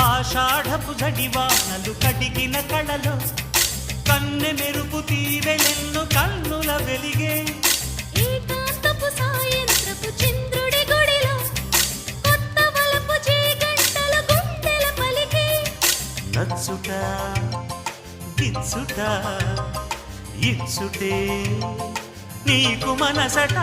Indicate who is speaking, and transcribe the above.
Speaker 1: ఆషాఢపు జడివానలు కడిగిన కళలో కన్నె మెరుపు తీవెలెన్ను కన్నుల వెలిగే
Speaker 2: ఏకాంతపు సాయంత్రపు చంద్రుడి గుడిలో కొత్త వలపు చీకట్టల గుండెల పలికే
Speaker 1: నచ్చుట గిచ్చుట ఇచ్చుటే నీకు మనసట